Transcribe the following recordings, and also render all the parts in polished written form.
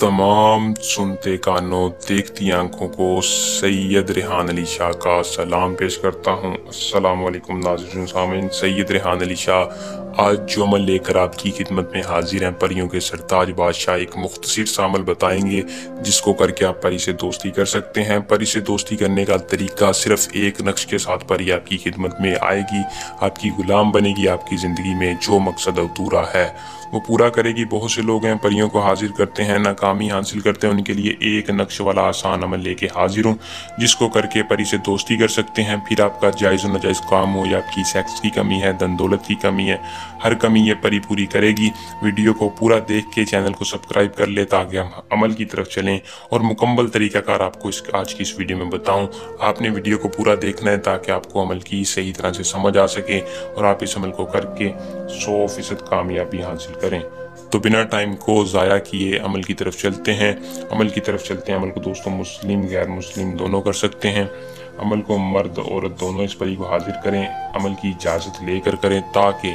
तमाम सुनते कानों देखती आंखों को सैयद रेहान अली शाह का सलाम पेश करता हूँ। अस्सलाम वालेकुम नाज़रीन सामीन। सैयद रेहान अली शाह आज जो अमल लेकर आपकी खिदमत में हाजिर हैं, परियों के सरताज बादशाह एक मुख्तसर सा अमल बताएंगे जिसको करके आप परी से दोस्ती कर सकते हैं। परी से दोस्ती करने का तरीका सिर्फ एक नक्श के साथ परी आपकी खिदमत में आएगी, आपकी गुलाम बनेगी, आपकी ज़िंदगी में जो मकसद अधूरा है वो पूरा करेगी। बहुत से लोग हैं परियों को हाजिर करते हैं, नाकामी हासिल करते हैं, उनके लिए एक नक्श वाला आसान अमल लेके हाजिर हूँ जिसको करके परी से दोस्ती कर सकते हैं। फिर आपका जायज़ और नाजायज़ काम हो या आपकी सेक्स की कमी है, धन दौलत की कमी है, हर कमी ये परी पूरी करेगी। वीडियो को पूरा देख के चैनल को सब्सक्राइब कर ले ताकि हम अमल की तरफ चलें और मुकम्मल तरीकाकार आपको आज की इस वीडियो में बताऊं। आपने वीडियो को पूरा देखना है ताकि आपको अमल की सही तरह से समझ आ सके और आप इस अमल को करके 100% कामयाबी हासिल करें। तो बिना टाइम को ज़ाया किए अमल की तरफ चलते हैं। अमल को दोस्तों मुस्लिम गैर मुस्लिम दोनों कर सकते हैं। अमल को मर्द औरत दोनों इस परी को हाजिर करें। अमल की इजाज़त लेकर करें ताकि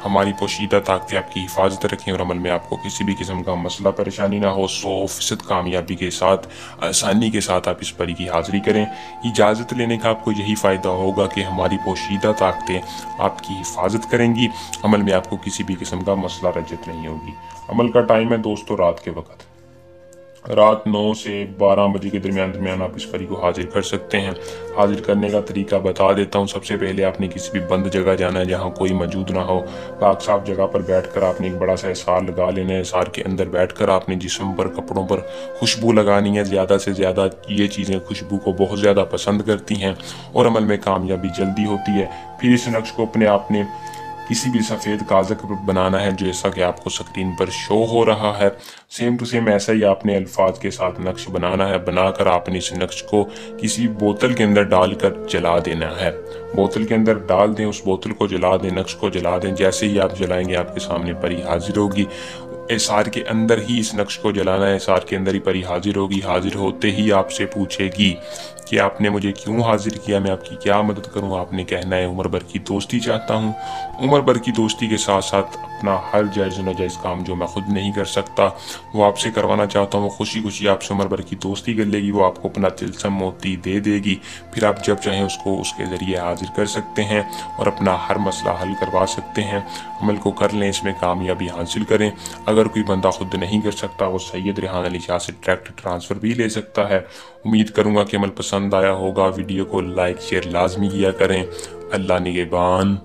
हमारी पोशीदा ताकतें आपकी हिफाजत रखें और अमल में आपको किसी भी किस्म का मसला परेशानी ना हो। 100% कामयाबी के साथ, आसानी के साथ आप इस परी की हाजिरी करें। इजाज़त लेने का आपको यही फ़ायदा होगा कि हमारी पोशीदा ताकतें आपकी हिफाजत करेंगी, अमल में आपको किसी भी किस्म का मसला रजत नहीं होगी। अमल का टाइम है दोस्तों रात के वक्त, रात 9 से 12 बजे के दरमियान आप इस परी को हाजिर कर सकते हैं। हाजिर करने का तरीका बता देता हूँ। सबसे पहले आपने किसी भी बंद जगह जाना है जहाँ कोई मौजूद ना हो। पाक साफ जगह पर बैठकर आपने एक बड़ा सा इसार लगा लेना है। इसार के अंदर बैठकर आपने जिस्म पर, कपड़ों पर खुशबू लगानी है। ज़्यादा से ज़्यादा ये चीज़ें खुशबू को बहुत ज़्यादा पसंद करती हैं और अमल में कामयाबी जल्दी होती है। फिर इस नक्श को अपने आपने किसी भी सफ़ेद कागज़ पर बनाना है जैसा कि आपको स्क्रीन पर शो हो रहा है। सेम टू सेम ऐसा ही आपने अल्फाज के साथ नक्श बनाना है। बनाकर आपने इस नक्श को किसी बोतल के अंदर डालकर जला देना है। बोतल के अंदर डाल दें, उस बोतल को जला दें, नक्श को जला दें। जैसे ही आप जलाएंगे आपके सामने परी हाजिर होगी। इसार के अंदर ही इस नक्श को जलाना है, इसार के अंदर ही परी हाजिर होगी। हाजिर होते ही आपसे पूछेगी कि आपने मुझे क्यों हाजिर किया, मैं आपकी क्या मदद करूं। आपने कहना है उम्र भर की दोस्ती चाहता हूं। उम्र भर की दोस्ती के साथ साथ अपना हर जायज़ नाजायज़ काम जो मैं खुद नहीं कर सकता वो आपसे करवाना चाहता हूं। वो खुशी खुशी आपसे उम्र भर की दोस्ती कर लेगी। वो आपको अपना तिलस्म मोती दे देगी। फिर आप जब चाहें उसको उसके ज़रिए हाजिर कर सकते हैं और अपना हर मसला हल करवा सकते हैं। अमल को कर लें, इसमें कामयाबी हासिल करें। अगर कोई बंदा खुद नहीं कर सकता वो सैयद रेहान अली शाह से डायरेक्ट ट्रांसफ़र भी ले सकता है। उम्मीद करूँगा कि अमल पसंद आया होगा। वीडियो को लाइक शेयर लाजमी किया करें। अल्लाह निगहबान।